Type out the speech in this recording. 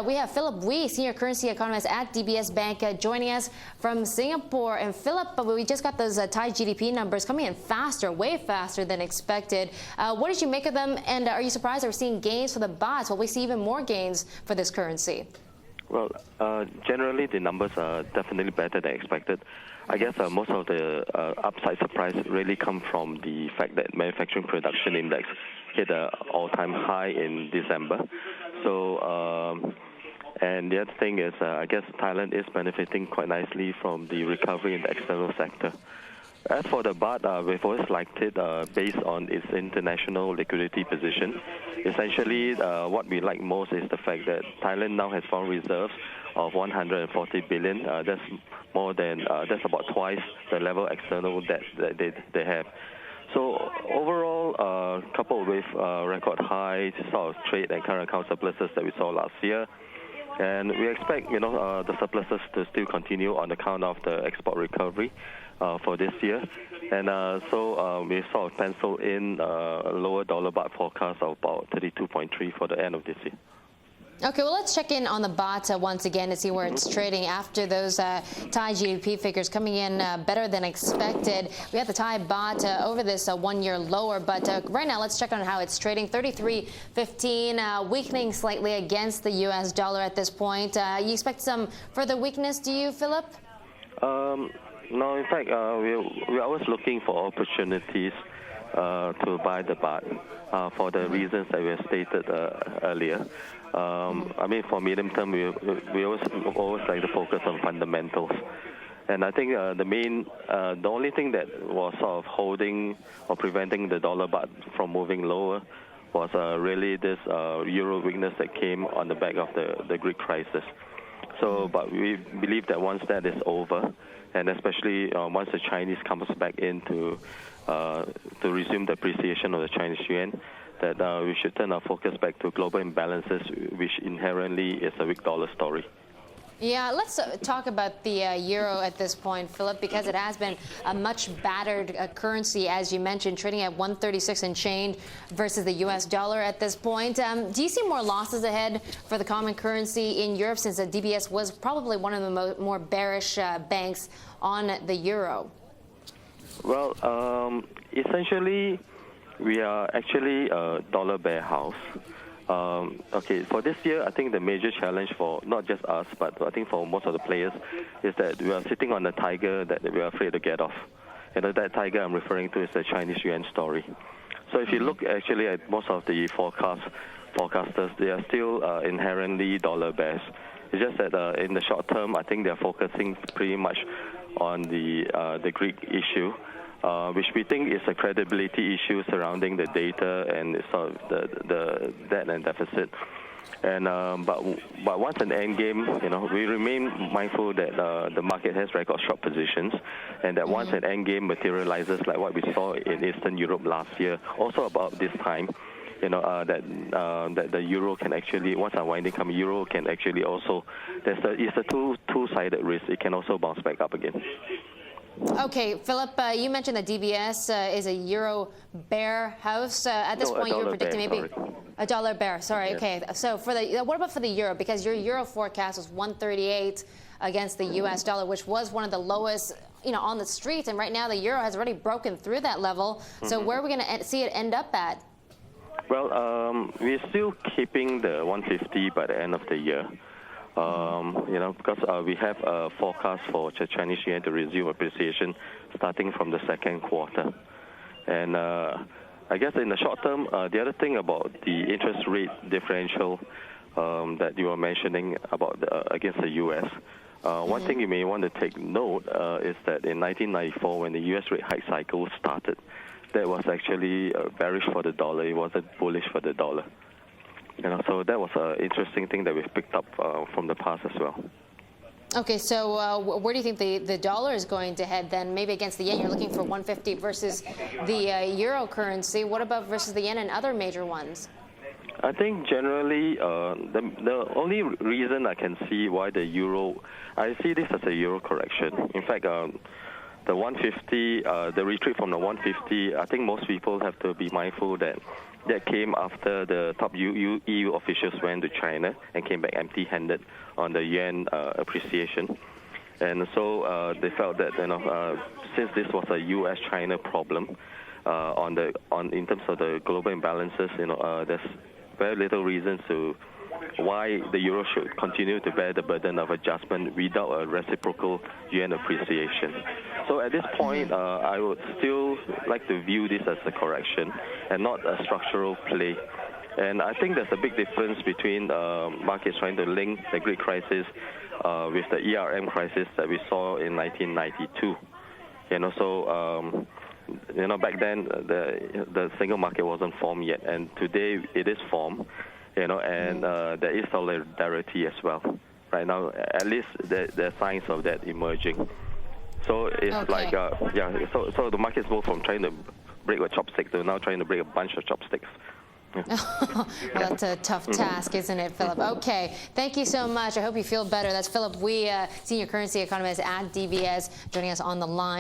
we have Philip Wee, Senior Currency Economist at DBS Bank, joining us from Singapore. And Philip, we just got those Thai GDP numbers coming in faster, way faster than expected. What did you make of them? And are you surprised that we're seeing gains for the baht? Will we see even more gains for this currency? Well, generally the numbers are definitely better than expected. I guess most of the upside surprise really come from the fact that manufacturing production index hit an all-time high in December. So, and the other thing is, I guess Thailand is benefiting quite nicely from the recovery in the external sector. As for the baht, we've always liked it based on its international liquidity position. Essentially, what we like most is the fact that Thailand now has foreign reserves of 140 billion. That's more than, that's about twice the level external debt that they have. So overall, coupled with record high sort of trade and current account surpluses that we saw last year, and we expect, the surpluses to still continue on account of the export recovery for this year. And so we sort of penciled in a lower dollar baht forecast of about 32.3 for the end of this year. Okay, well, let's check in on the baht once again to see where it's trading after those Thai GDP figures coming in better than expected. We have the Thai baht over this 1 year lower, but right now let's check on how it's trading. 33.15, weakening slightly against the U.S. dollar at this point. You expect some further weakness, do you, Philip? No, in fact, we're always looking for opportunities to buy the baht for the reasons that we have stated earlier. I mean, for medium term, we always like to focus on fundamentals. And I think the only thing that was sort of holding or preventing the dollar baht from moving lower was really this euro weakness that came on the back of the Greek crisis. So, but we believe that once that is over, and especially once the Chinese comes back in to resume the appreciation of the Chinese yuan, that we should turn our focus back to global imbalances, which inherently is a weak dollar story. Yeah, let's talk about the euro at this point, Philip, because it has been a much battered currency, as you mentioned, trading at 136 and change versus the U.S. dollar at this point. Do you see more losses ahead for the common currency in Europe, since the DBS was probably one of the more bearish banks on the euro? Well, essentially, we are actually a dollar bear house. Okay, for this year, I think the major challenge for not just us, but I think for most of the players, is that we are sitting on a tiger that we are afraid to get off. That tiger I'm referring to is the Chinese yuan story. So if you look actually at most of the forecasters, they are still inherently dollar bears. It's just that in the short term, I think they are focusing pretty much on the Greek issue, which we think is a credibility issue surrounding the data and sort of the debt and deficit. And but once an end game, we remain mindful that the market has record short positions, and that once an end game materializes, like what we saw in Eastern Europe last year, also about this time, that the euro can actually, once unwinding come, euro can actually also, it's a two-sided risk. It can also bounce back up again. Okay, Philip, you mentioned that DBS is a euro bear house. At this point, you were predicting maybe a dollar bear. Sorry. Yes. Okay. So what about for the euro? Because your euro forecast was 138 against the U.S. dollar, which was one of the lowest, on the street. And right now, the euro has already broken through that level. So where are we going to see it end up at? Well, we're still keeping the 150 by the end of the year. Because we have a forecast for the Chinese yuan to resume appreciation starting from the second quarter. And I guess in the short term, the other thing about the interest rate differential that you were mentioning about against the U.S., one thing you may want to take note is that in 1994, when the U.S. rate hike cycle started, that was actually bearish for the dollar. It wasn't bullish for the dollar. So that was an interesting thing that we've picked up from the past as well. Okay, so where do you think the dollar is going to head then? Maybe against the yen, you're looking for 150 versus the euro currency. What about versus the yen and other major ones? I think generally the only reason I can see why the euro, I see this as a euro correction. In fact, the 150, the retreat from the 150, I think most people have to be mindful that that came after the top EU officials went to China and came back empty-handed on the yuan appreciation. And so they felt that since this was a U.S.-China problem in terms of the global imbalances, there's very little reason to why the euro should continue to bear the burden of adjustment without a reciprocal yuan appreciation. So at this point, I would still like to view this as a correction and not a structural play. And I think there's a big difference between markets trying to link the Greek crisis with the ERM crisis that we saw in 1992. Back then the single market wasn't formed yet, and today it is formed. And there is solidarity as well. Right now, at least there are signs of that emerging. So it's So the markets move from trying to break a chopstick to now trying to break a bunch of chopsticks. Well, that's a tough task, isn't it, Philip? Okay, thank you so much. I hope you feel better. That's Philip Wee, senior currency economist at DBS, joining us on the line.